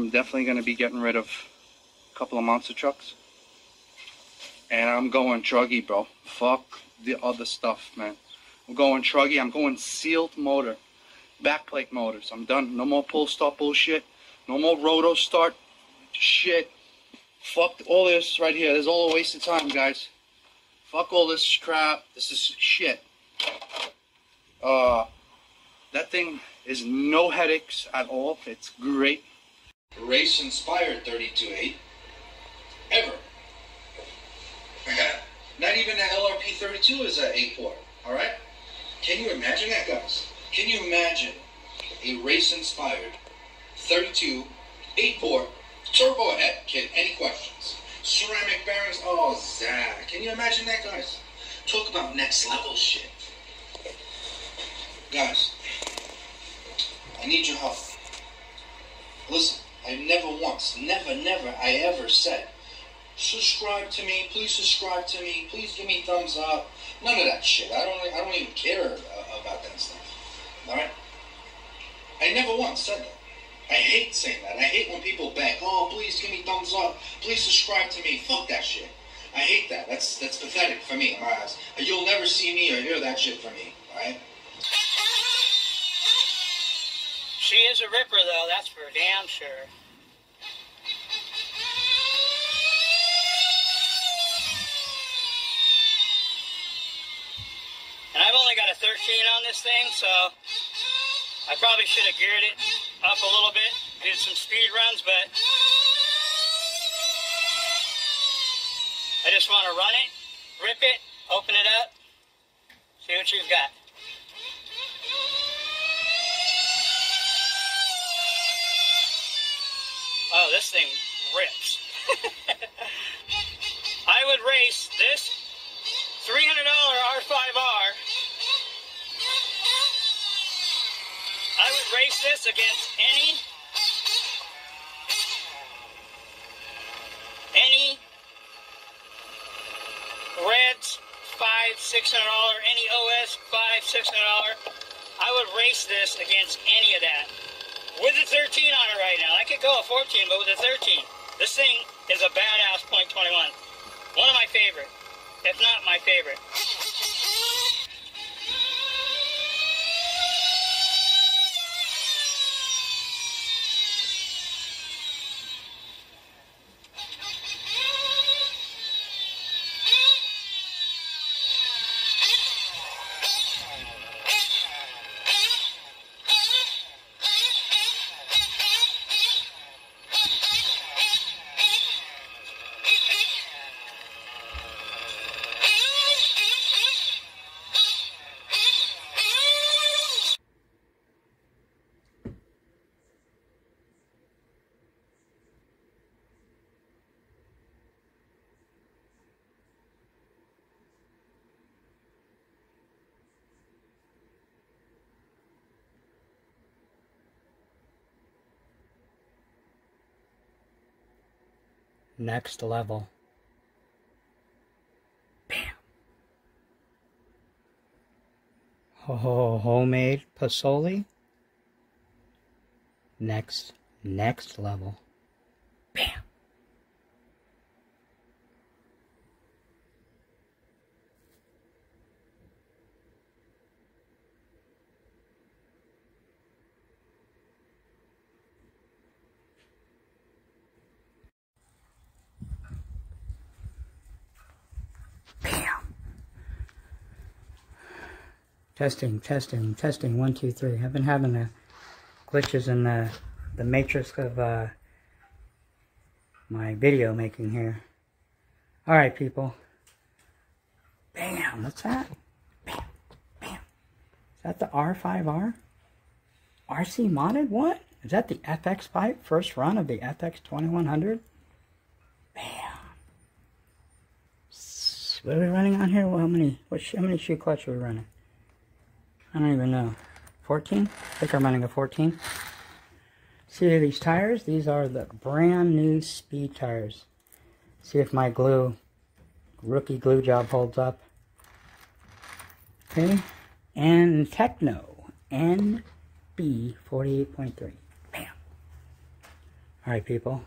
I'm definitely going to be getting rid of a couple of monster trucks. And I'm going truggy, bro. Fuck the other stuff, man. I'm going truggy. I'm going sealed motor. Backplate motors. I'm done. No more pull start bullshit. No more roto start shit. Fuck all this right here. This is all a waste of time, guys. Fuck all this crap. This is shit. That thing is no headaches at all. It's great. Race inspired 32.8 ever. Not even the LRP 32 is an 8-port. All right. Can you imagine that, guys? Can you imagine a race inspired 32 8-port turbo head kit? Any questions? Ceramic bearings. Oh, Zach. Can you imagine that, guys? Talk about next level shit. Guys, I need your help. Listen, I never once, never I ever said, subscribe to me, please subscribe to me, please give me thumbs up. None of that shit. I don't even care about that stuff. All right? I never once said that. I hate saying that. I hate when people beg, oh, please give me thumbs up, please subscribe to me. Fuck that shit. I hate that. That's pathetic for me in my eyes. You'll never see me or hear that shit from me. All right? She is a ripper, though, that's for damn sure. And I've only got a 13 on this thing, so I probably should have geared it up a little bit, did some speed runs, but I just want to run it, rip it, open it up, see what you've got. Oh, this thing rips. I would race this $300 R5R. I would race this against any Reds $500-$600, any OS $500-$600. I would race this against any of that. With a 13 on it right now. I could go a 14, but with a 13. This thing is a badass .21. One of my favorite, if not my favorite. Next level. Bam. Oh, homemade Pasoli. Next level. Bam. Testing, 1, 2, 3. I've been having the glitches in the matrix of my video making here. Alright, people. Bam! What's that? Bam! Bam! Is that the R5R? RC modded? What? Is that the FX pipe? First run of the FX 2100? Bam! What are we running on here? Well, how many shoe clutch are we running? I don't even know. 14? I think I'm running a 14. See these tires? These are the brand new speed tires. See if my rookie glue job holds up. Okay. And Techno NB 48.3. Bam. Alright, people.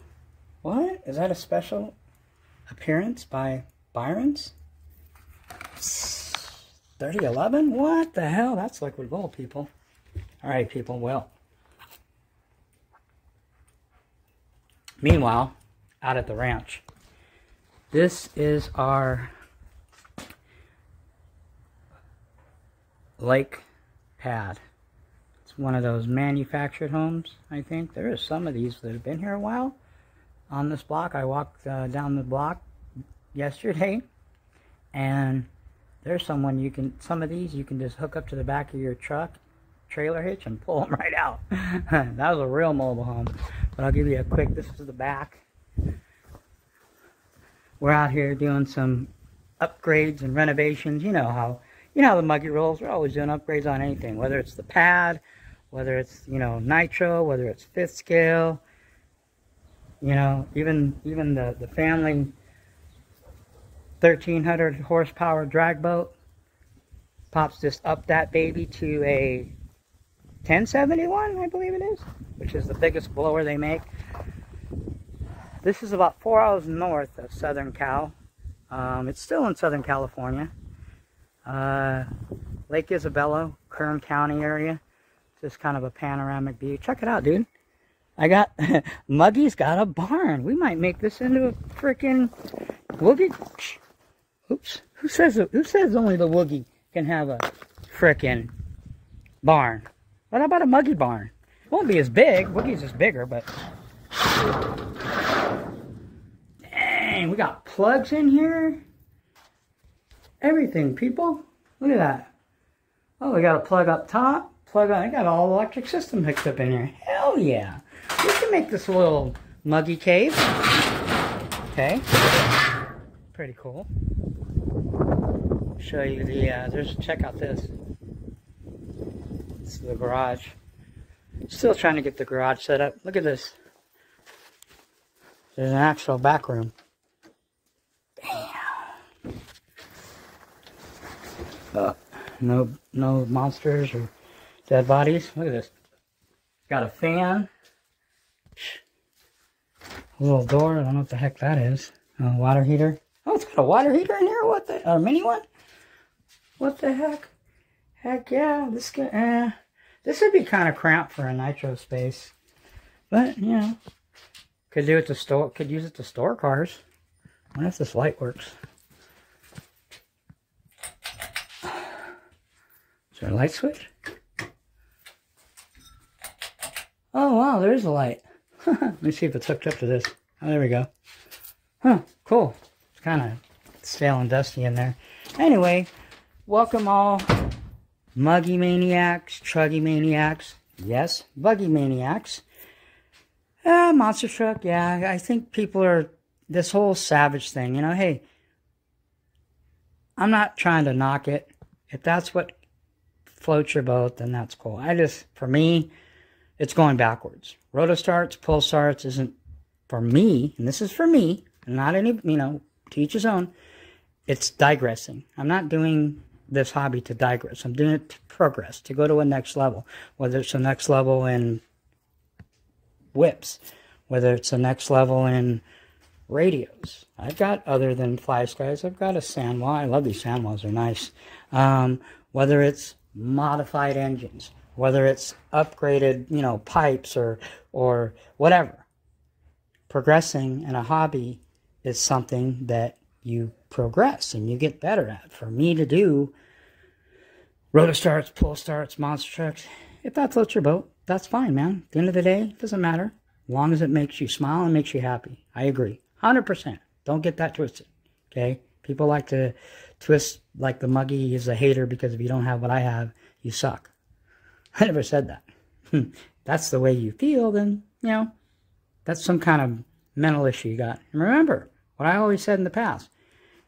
What? Is that a special appearance by Byron's? 3011? What the hell? That's liquid gold, people. Alright, people. Well, meanwhile, out at the ranch, this is our lake pad. It's one of those manufactured homes, I think. There are some of these that have been here a while on this block. I walked down the block yesterday, and there's some of these you can just hook up to the back of your truck, trailer hitch, and pull them right out. That was a real mobile home. But I'll give you a quick, this is the back. We're out here doing some upgrades and renovations. You know how the Muggy rolls. We're always doing upgrades on anything, whether it's the pad, whether it's, nitro, whether it's 5th scale, even the family 1300 horsepower drag boat. Pops just up that baby to a 1071, I believe it is, which is the biggest blower they make. This is about 4 hours north of Southern Cal. It's still in Southern California. Lake Isabella, Kern County area. Just kind of a panoramic view. Check it out, dude. I got Muggy's got a barn. We might make this into a freaking woogie. Oops. Who says only the woogie can have a freaking barn? What about a Muggy barn? It won't be as big. Woogie's just bigger, but dang, we got plugs in here. Everything, people. Look at that. Oh, we got a plug up top. Plug on. I got all electric system hooked up in here. Hell yeah. We can make this a little Muggy cave. Okay. Pretty cool. Show you the, check out this. This is the garage. Still trying to get the garage set up. Look at this. There's an actual back room. Damn. No monsters or dead bodies. Look at this. Got a fan. A little door. I don't know what the heck that is. A water heater. Oh, it's got a water heater in here. What the? A mini one? What the heck? Heck yeah. This would be kind of cramped for a nitro space. But, could do it to store. Could use it to store cars. I wonder if this light works. Is there a light switch? Oh wow, there is a light. Let me see if it's hooked up to this. Oh, there we go. Huh, cool. It's kind of stale and dusty in there. Anyway, welcome all Muggy maniacs, Truggy maniacs, yes, Buggy maniacs. Monster truck, yeah, I think people are, this whole savage thing, hey, I'm not trying to knock it. If that's what floats your boat, then that's cool. For me, it's going backwards. Roto starts, pull starts isn't, for me, and this is for me, not any, to each his own, it's digressing. I'm not doing this hobby to digress. I'm doing it to progress, to go to a next level. Whether it's a next level in whips, whether it's a next level in radios. I've got, other than fly skies, I've got a sandwall. I love these sandwalls, they're nice. Whether it's modified engines, whether it's upgraded, pipes or whatever. Progressing in a hobby is something that you progress and you get better at. For me to do rotor starts, pull starts, monster trucks, if that floats your boat, that's fine, man. At the end of the day, it doesn't matter. As long as it makes you smile and makes you happy. I agree. 100%. Don't get that twisted. Okay? People like to twist like the Muggy is a hater because if you don't have what I have, you suck. I never said that. That's the way you feel, then, that's some kind of mental issue you got. And remember, what I always said in the past,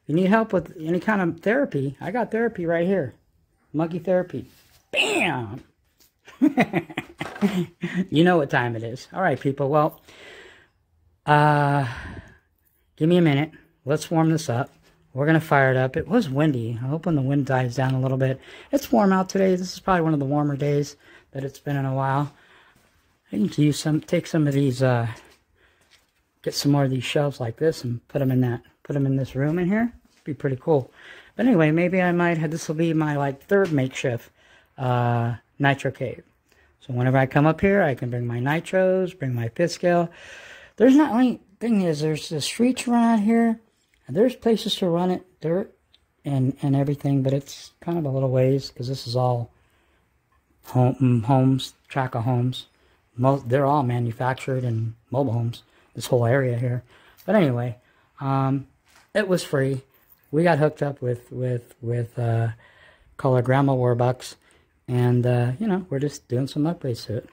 if you need help with any kind of therapy, I got therapy right here. Muggy therapy. Bam! You know what time it is. All right, people. Well, give me a minute. Let's warm this up. We're going to fire it up. It was windy. I'm hoping the wind dies down a little bit. It's warm out today. This is probably one of the warmer days that it's been in a while. I need to take some of these get some more of these shelves like this and put them in this room in here. It'd be pretty cool. But anyway, maybe I might have, this will be my like third makeshift nitro cave. So whenever I come up here, I can bring my nitros, bring my pit scale. There's not only thing is there's the streets around here, and there's places to run it, dirt and everything, but it's kind of a little ways because this is all homes, track of homes. They're all manufactured and mobile homes. This whole area here. But anyway, it was free. We got hooked up with call her Grandma Warbucks, and you know, we're just doing some upgrades to it.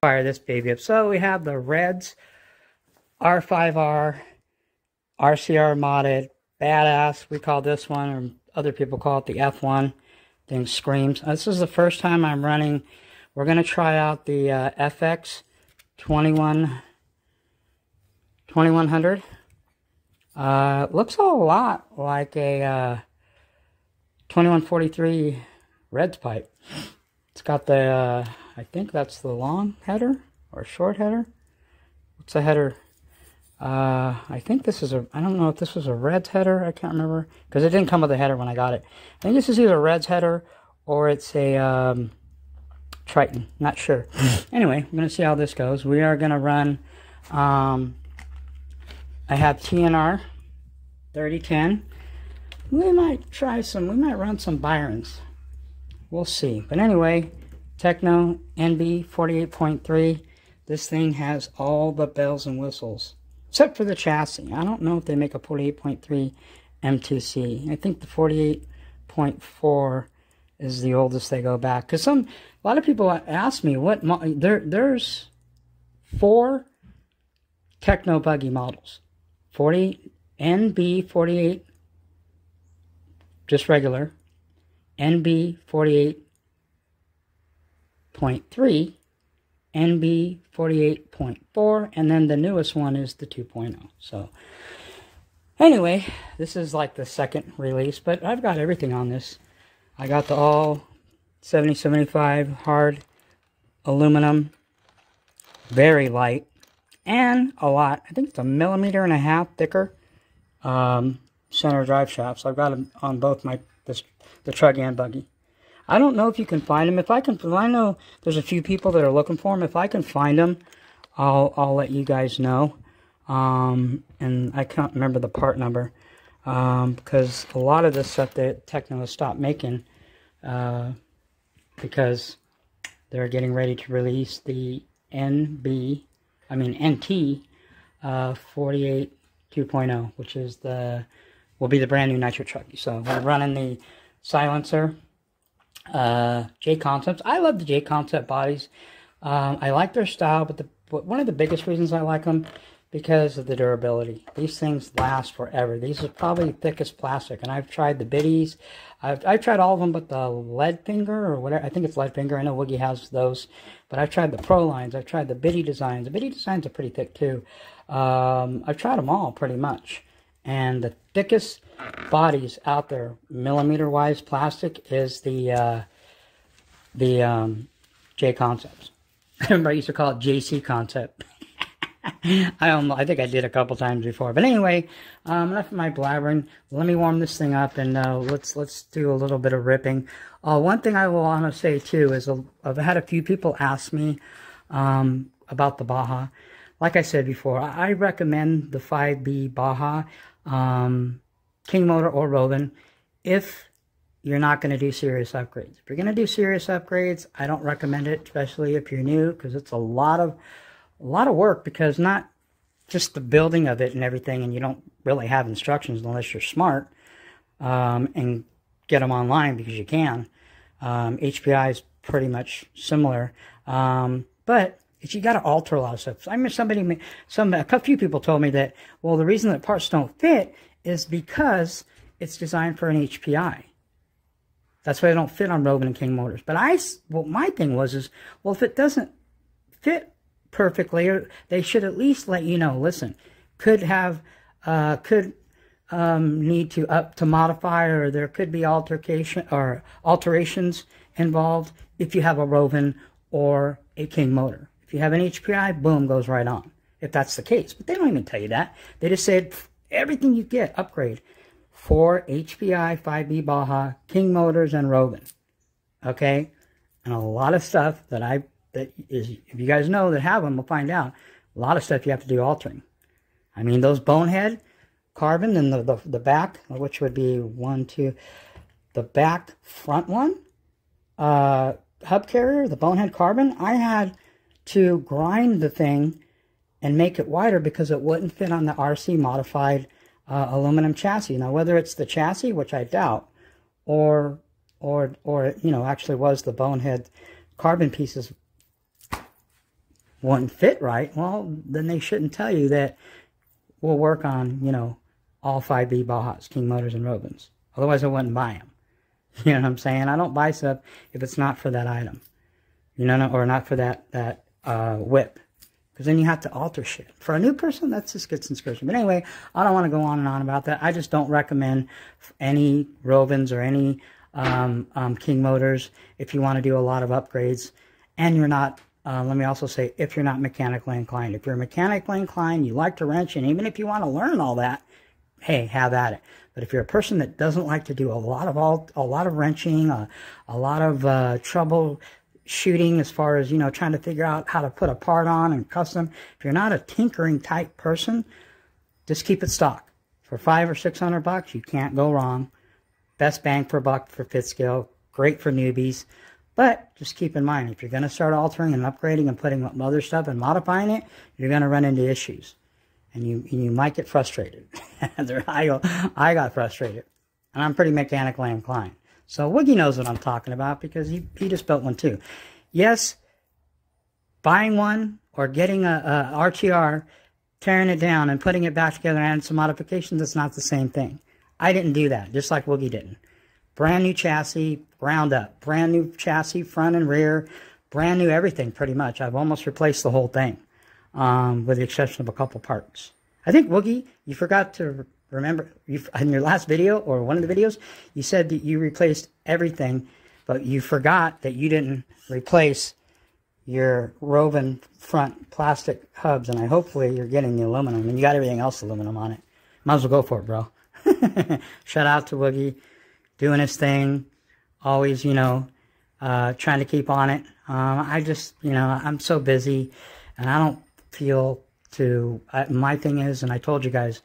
Fire this baby up. So we have the Reds R5R RCR modded badass. We call this one, or other people call it the F1. Thing screams. This is the first time I'm running. We're gonna try out the FX 2100. Looks a lot like a 2143 Reds pipe. It's got the, I think that's the long header or short header. What's the header? I think this is a, I don't know if this was a Reds header. I can't remember because it didn't come with a header when I got it. I think this is either a Reds header or it's a Triton. Not sure. Anyway, I'm going to see how this goes. We are going to run, I have TNR 3010. We might run some Byrons. We'll see. But anyway, Techno NB 48.3. This thing has all the bells and whistles. Except for the chassis. I don't know if they make a 48.3 M2C. I think the 48.4 is the oldest they go back. Because a lot of people ask me, there's 4 Techno buggy models. 40 NB 48, just regular. NB 48.3. NB 48.4, and then the newest one is the 2.0. So anyway, this is like the second release, but I've got everything on this. I got the all 7075 hard aluminum, very light, and a lot, I think it's 1.5 millimeters thicker center drive shafts. I've got them on both the truck and buggy. I don't know if you can find them. I know there's a few people that are looking for them. If I can find them, I'll let you guys know. And I can't remember the part number because a lot of this stuff that Techno has stopped making because they're getting ready to release the NT 48 2.0, which is will be the brand new nitro truck. So we're running the silencer. J Concepts. I love the J Concept bodies. I like their style, but one of the biggest reasons I like them because of the durability. These things last forever. These are probably thickest plastic, and I've tried the biddies. I've tried all of them, but the lead finger or whatever. I think it's lead finger. I know Woogie has those, but I've tried the Pro lines. I've tried the biddy designs. The biddy designs are pretty thick too. I've tried them all pretty much, and the thickest bodies out there, millimeter-wise plastic, is the J Concepts. I remember I used to call it JC Concept. I think I did a couple times before. But anyway, enough of my blabbering. Let me warm this thing up, and let's do a little bit of ripping. One thing I will want to say too is I've had a few people ask me about the Baja. Like I said before, I recommend the 5B Baja. King motor or Robin, if you're not going to do serious upgrades. If you're going to do serious upgrades, I don't recommend it, especially if you're new, because it's a lot of work, because not just the building of it and everything, and you don't really have instructions unless you're smart, and get them online because you can. HPI is pretty much similar, but you got to alter a lot of stuff. I mean, a few people told me that, well, the reason that parts don't fit is because it's designed for an HPI. That's why they don't fit on Robin and King motors. But my thing was, if it doesn't fit perfectly, they should at least let you know, listen, could need to modify, or there could be alterations involved if you have a Robin or a King motor. If you have an HPI, boom, goes right on. if that's the case. But they don't even tell you that. They just said everything you get, upgrade. 4 HPI 5B Baja, King motors, and Rogan. Okay? And a lot of stuff that if you guys know that have them, we'll find out. A lot of stuff you have to do altering. I mean, those bonehead carbon and the back, which would be 1, 2, the back front one, hub carrier, the bonehead carbon, I had to grind the thing and make it wider because it wouldn't fit on the RC modified aluminum chassis. Now, whether it's the chassis, which I doubt, or you know, actually was the bonehead carbon pieces wouldn't fit right, well, then they shouldn't tell you that we'll work on, you know, all 5B Bajas, King motors, and Rogans. Otherwise, I wouldn't buy them. You know what I'm saying? I don't buy stuff if it's not for that item, you know, or not for that whip. Because then you have to alter shit. For a new person, that just gets discouraging. But anyway, I don't want to go on and on about that. I just don't recommend any Rovens or any King motors if you want to do a lot of upgrades. And you're not, let me also say, if you're not mechanically inclined. If you're mechanically inclined, you like to wrench, and even if you want to learn all that, hey, have at it. But if you're a person that doesn't like to do a lot of wrenching, a lot of trouble shooting as far as, you know, trying to figure out how to put a part on and custom. If you're not a tinkering type person, just keep it stock. For $500 or $600, you can't go wrong. Best bang per buck for fifth scale. Great for newbies. But just keep in mind, if you're going to start altering and upgrading and putting up other stuff and modifying it, you're going to run into issues. And you might get frustrated. I got frustrated. And I'm pretty mechanically inclined. So Woogie knows what I'm talking about because he just built one too. Yes, buying one or getting a RTR, tearing it down and putting it back together and adding some modifications, that's not the same thing. I didn't do that, just like Woogie didn't. Brand new chassis, ground up. Brand new chassis, front and rear. Brand new everything, pretty much. I've almost replaced the whole thing, with the exception of a couple parts. I think, Woogie, you forgot to remember, in your last video, or one of the videos, you said that you replaced everything, but you forgot that you didn't replace your Roven front plastic hubs, and hopefully you're getting the aluminum, and you got everything else aluminum on it. Might as well go for it, bro. Shout out to Woogie, doing his thing, always, you know, trying to keep on it. I just, you know, I'm so busy, and I don't feel to, my thing is, and I told you guys,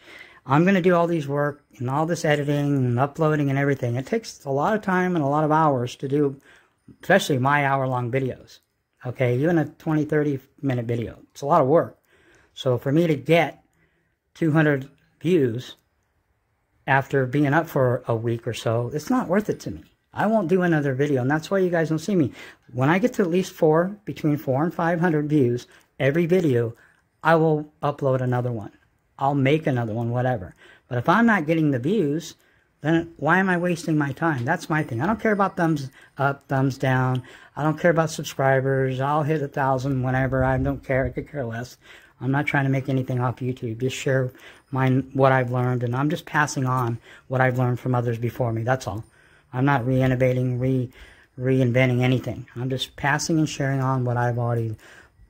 I'm going to do all these work and all this editing and uploading and everything. It takes a lot of time and a lot of hours to do, especially my hour-long videos. Okay, even a 20, 30-minute video. It's a lot of work. So for me to get 200 views after being up for a week or so, it's not worth it to me. I won't do another video, and that's why you guys don't see me. When I get to at least between 400 and 500 views every video, I will upload another one. I'll make another one, whatever. But if I'm not getting the views, then why am I wasting my time? That's my thing. I don't care about thumbs up, thumbs down. I don't care about subscribers. I'll hit 1,000 whenever. I don't care. I could care less. I'm not trying to make anything off YouTube. Just share what I've learned, and I'm just passing on what I've learned from others before me. That's all. I'm not re-innovating, reinventing anything. I'm just passing and sharing on what I've already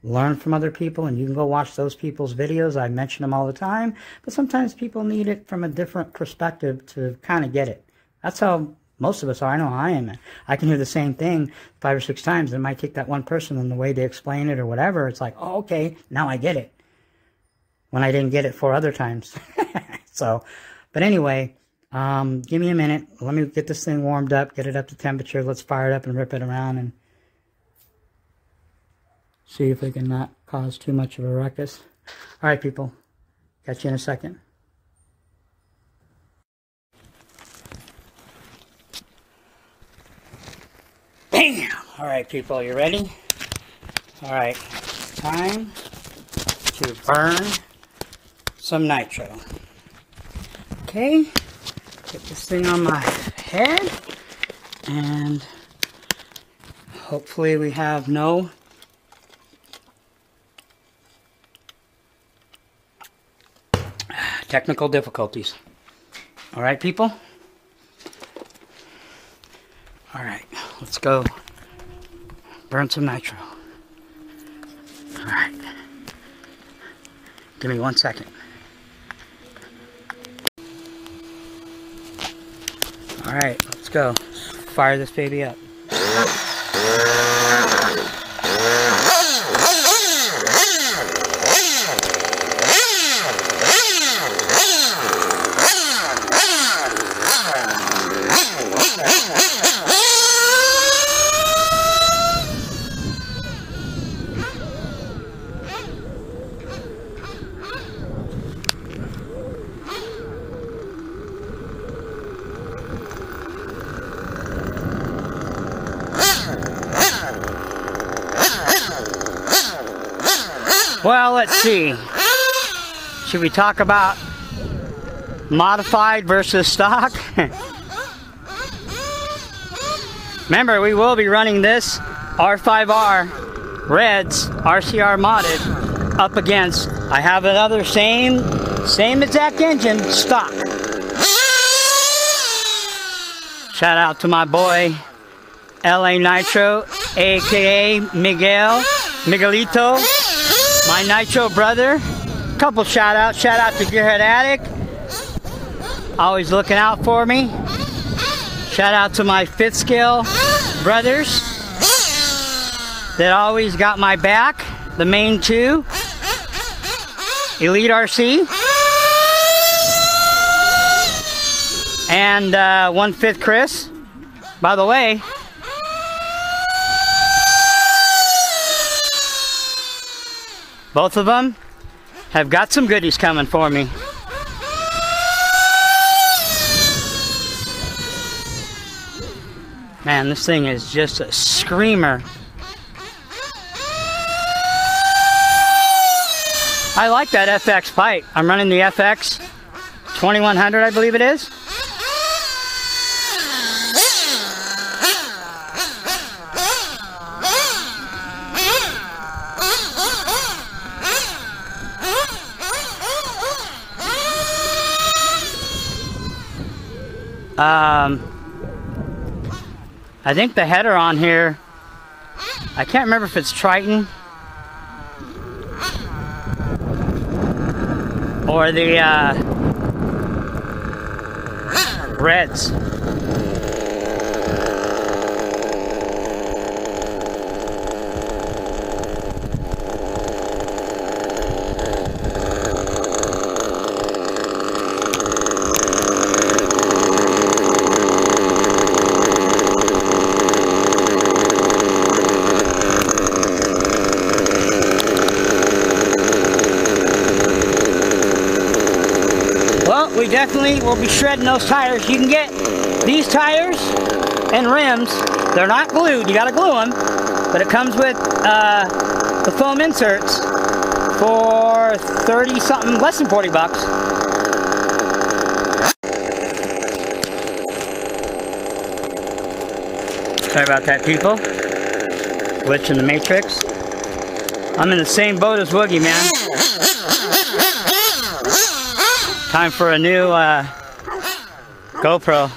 learn from other people, and you can go watch those people's videos. I mention them all the time, but sometimes people need it from a different perspective to kind of get it. That's how most of us are. I know how I am. I can hear the same thing 5 or 6 times. It might take that one person and the way they explain it or whatever. It's like, oh, okay, now I get it. When I didn't get it 4 other times. So, but anyway, give me a minute. Let me get this thing warmed up, get it up to temperature. Let's fire it up and rip it around and see if we can not cause too much of a ruckus. All right, people. Catch you in a second. Bam! All right, people. You ready? All right. Time to burn some nitro. Okay. Get this thing on my head. And hopefully we have no technical difficulties. All right, people? All right, let's go burn some nitro. All right. Give me 1 second. Alright, let's go. Fire this baby up. Well, let's see. Should we talk about modified versus stock? Remember, we will be running this R5R Reds RCR modded up against, I have another same exact engine, stock. Shout out to my boy LA Nitro, aka Miguelito, my Nitro brother. Couple shout out to Gearhead Attic, always looking out for me. Shout out to my 5th scale brothers that always got my back, the main 2, Elite RC and 1/5 Chris. By the way, both of them have got some goodies coming for me. Man, this thing is just a screamer. I like that FX pipe. I'm running the FX 2100, I believe it is. I think the header on here, I can't remember if it's Triton or the Reds. We definitely will be shredding those tires. You can get these tires and rims. They're not glued. You got to glue them, but it comes with the foam inserts for 30 something, less than 40 bucks. Sorry about that, people. Glitch in the matrix. I'm in the same boat as Woogie, man. Time for a new GoPro.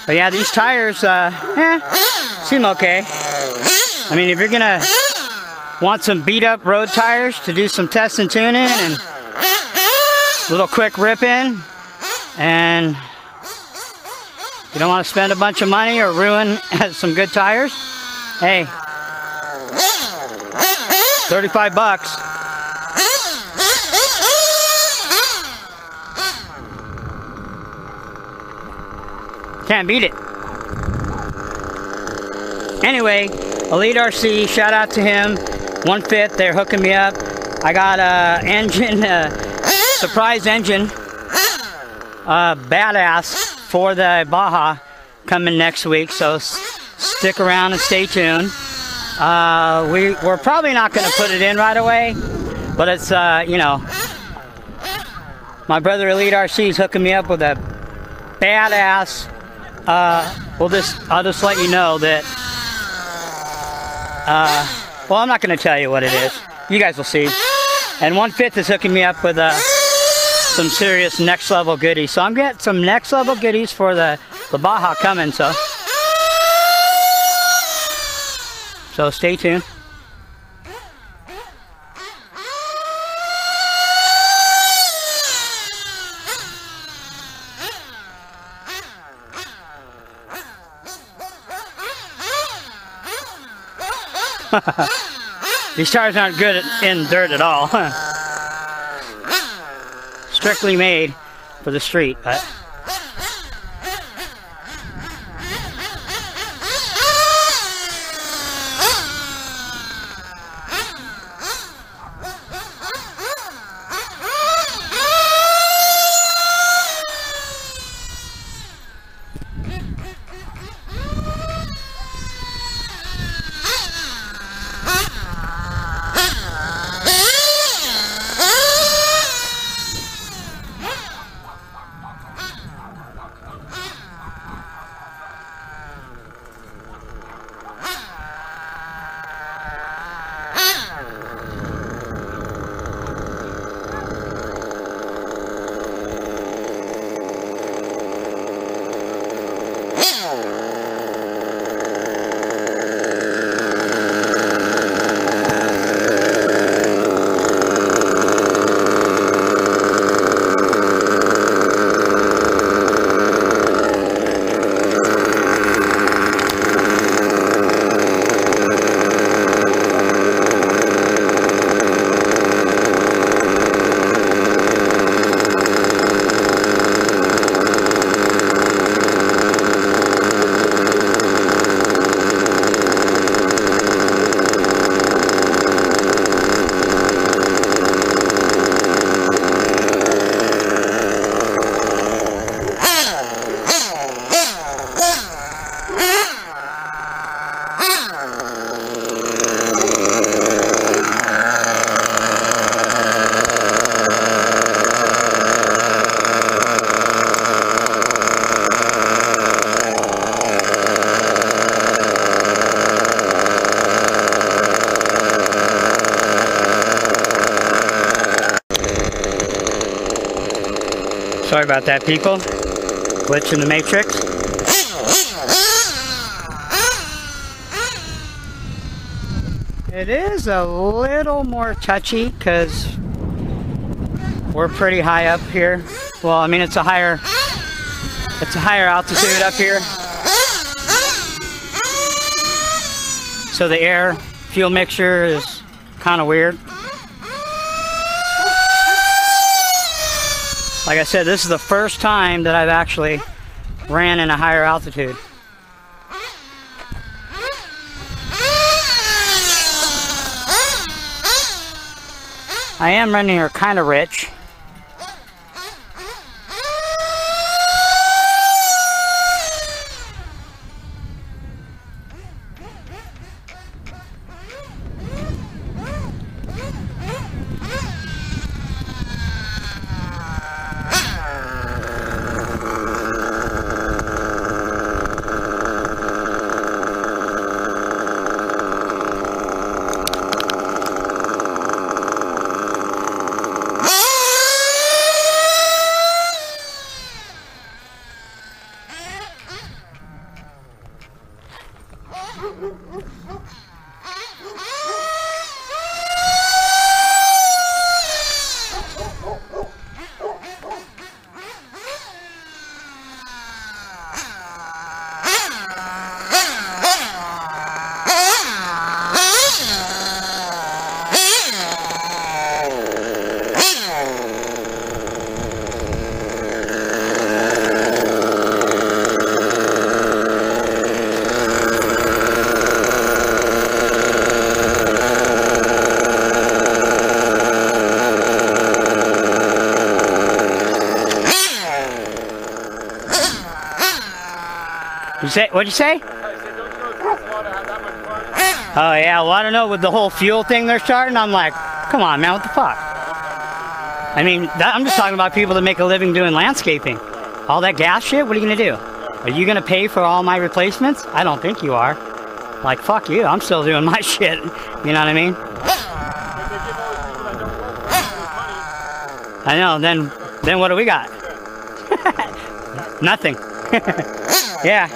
But yeah, these tires seem okay. I mean, if you're gonna want some beat up road tires to do some test and tuning and a little quick rip in, and you don't want to spend a bunch of money or ruin some good tires, hey, 35 bucks. Can't beat it. Anyway, Elite RC, shout out to him. 1/5, they're hooking me up. I got a engine, surprise engine, badass for the Baja coming next week, so stick around and stay tuned. We're probably not going to put it in right away, but it's you know, my brother Elite RC is hooking me up with a badass. I'll just let you know that. Well, I'm not going to tell you what it is. You guys will see. And 1/5 is hooking me up with a some serious next level goodies. So I'm getting some next level goodies for the Baja coming, so stay tuned. These tires aren't good in dirt at all. Strictly made for the street, but sorry about that, people. Glitch in the matrix. It is a little more touchy because we're pretty high up here. Well, I mean, it's a higher altitude up here. So the air fuel mixture is kind of weird. Like I said, this is the first time that I've actually ran in a higher altitude. I am running her kind of rich. What'd you say? Oh yeah, well I don't know, with the whole fuel thing they're starting, I'm like, come on man, what the fuck? I mean, I'm just talking about people that make a living doing landscaping. All that gas shit, what are you gonna do? Are you gonna pay for all my replacements? I don't think you are. Like, fuck you, I'm still doing my shit. You know what I mean? I know, then Then what do we got? Nothing. Yeah.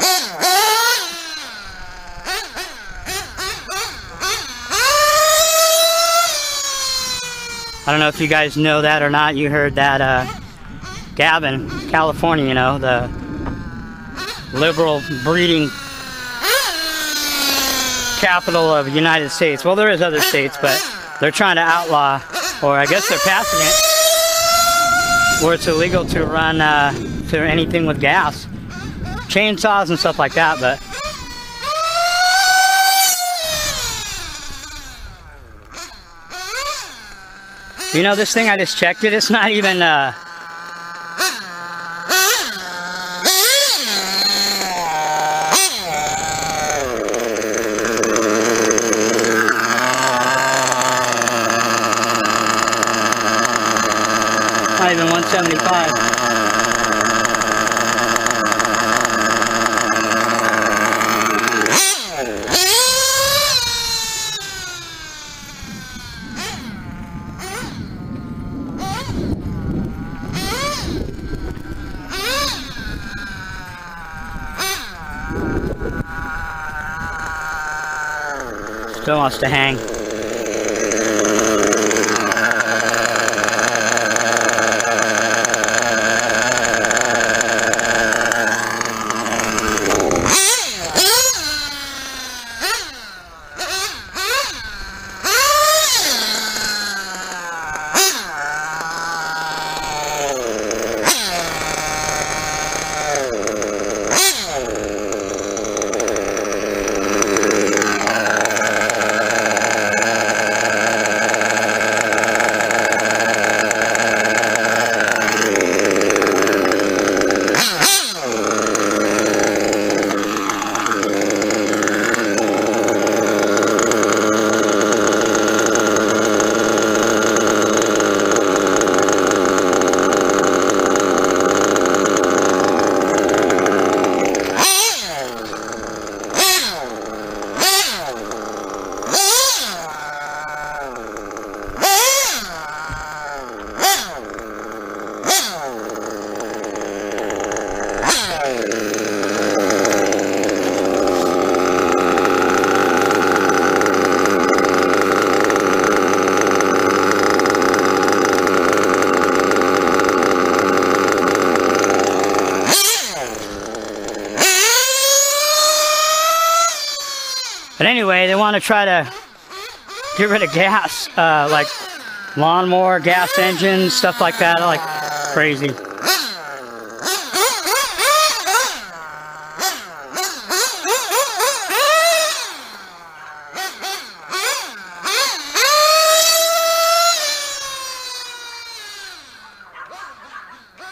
I don't know if you guys know that or not. You heard that Gavin, California, you know, the liberal breeding capital of the United States. Well, there is other states, but they're trying to outlaw, or I guess they're passing it, where it's illegal to run to anything with gas. Chainsaws and stuff like that, but you know, this thing, I just checked it, it's not even not even 175. Still wants to hang. But anyway, they want to try to get rid of gas, like lawnmower, gas engines, stuff like that, like crazy.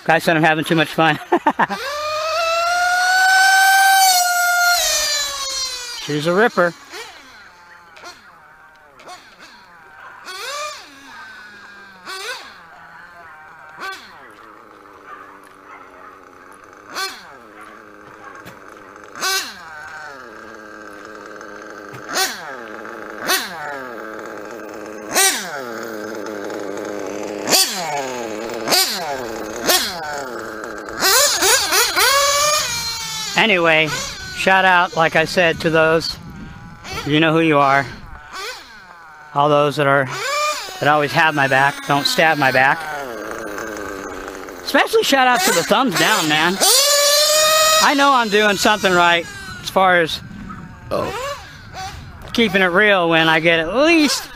Guy said I'm having too much fun. She's a ripper. Anyway, shout out, like I said, to those, you know who you are. All those that always have my back, don't stab my back. Especially shout out to the thumbs down, man. I know I'm doing something right as far as keeping it real when I get at least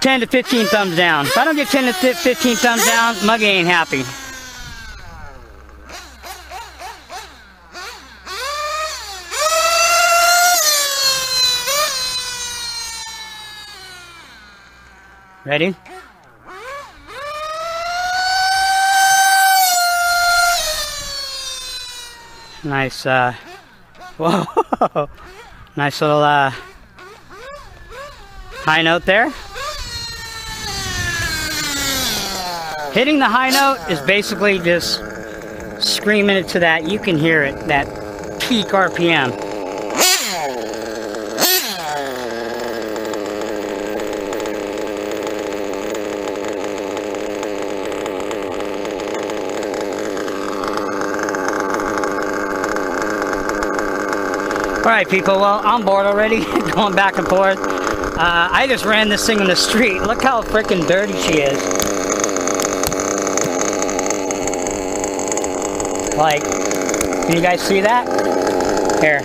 10 to 15 thumbs down. If I don't get 10 to 15 thumbs down, Muggy ain't happy. Ready? Nice, whoa, nice little, high note there. Hitting the high note is basically just screaming it to that, you can hear it, that peak RPM. Alright people, well I'm bored already, going back and forth. I just ran this thing in the street. Look how freaking dirty she is. Like, can you guys see that? Here.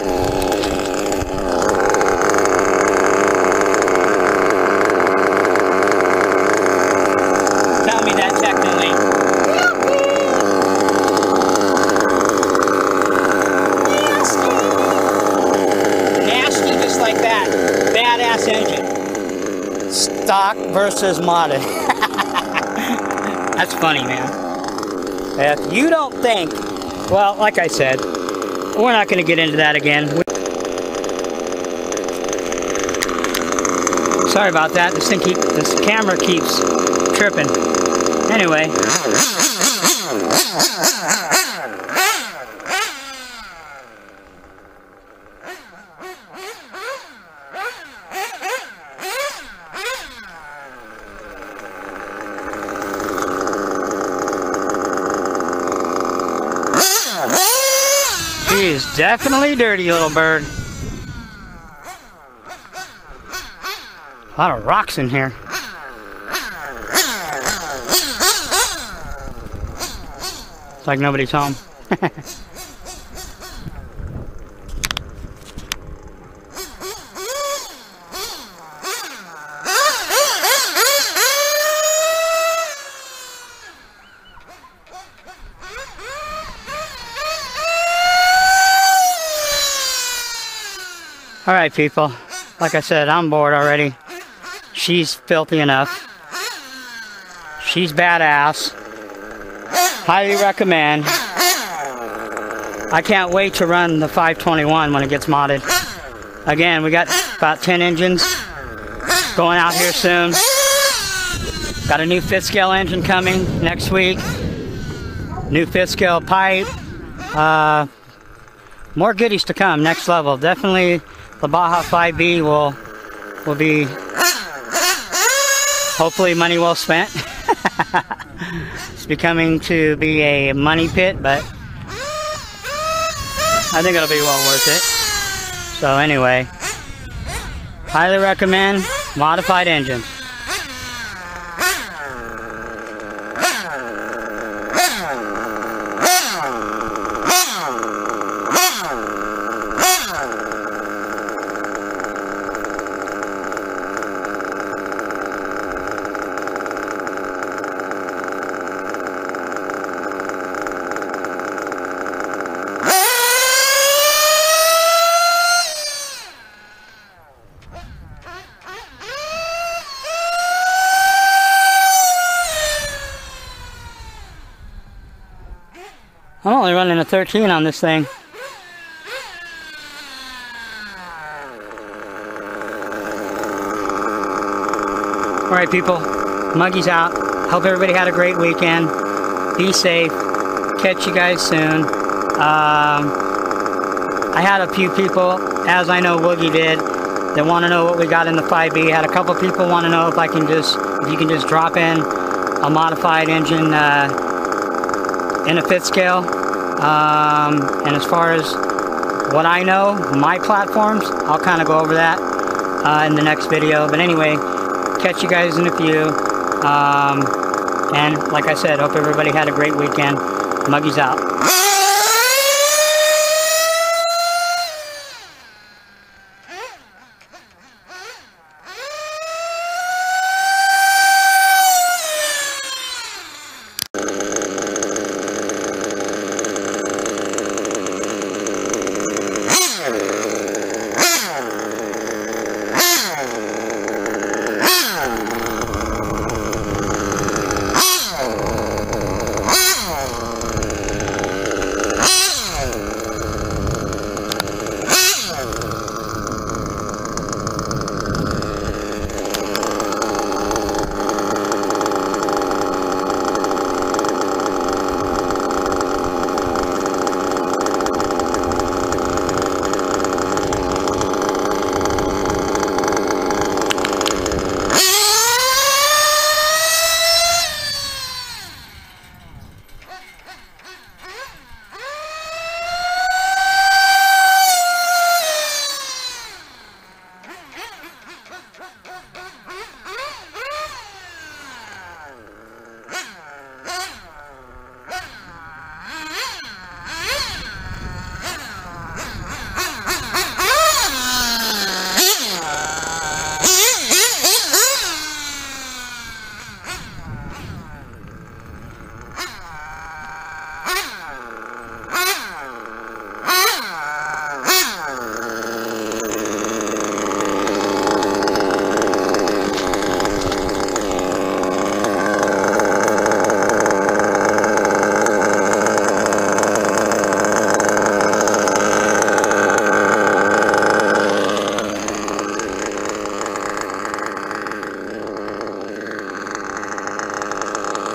Tell me that technically. Nasty, just like that. Badass engine. Stock versus modded. That's funny, man. If you don't think, well, like I said, we're not going to get into that again. Sorry about that. This camera keeps tripping. Anyway. She is definitely dirty, little bird. A lot of rocks in here. It's like nobody's home. Alright people, like I said, I'm bored already. She's filthy enough. She's badass. Highly recommend. I can't wait to run the 521 when it gets modded. Again, we got about 10 engines going out here soon. Got a new 5th scale engine coming next week. New 5th scale pipe. More goodies to come, next level. Definitely the Baja 5B will be hopefully money well spent. It's becoming to be a money pit, but I think it'll be well worth it. So anyway, highly recommend modified engines. I'm only running a 13 on this thing. Alright people, Muggy's out. Hope everybody had a great weekend. Be safe. Catch you guys soon. I had a few people, as I know Woogie did, that want to know what we got in the 5B. Had a couple people want to know if you can just drop in a modified engine in a 5th scale. And as far as what I know, my platforms, I'll kind of go over that in the next video. But anyway, catch you guys in a few. And like I said, hope everybody had a great weekend. Muggy's out.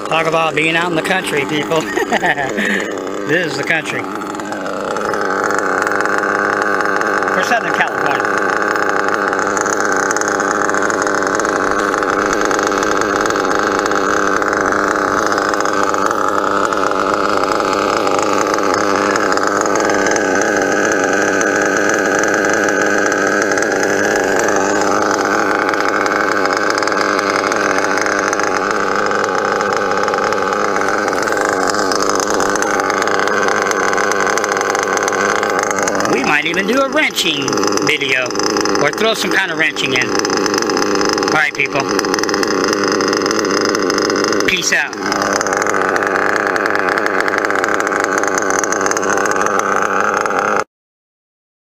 Talk about being out in the country, people. This is the country. For Southern California. Even do a wrenching video or throw some kind of wrenching in. Alright, people. Peace out.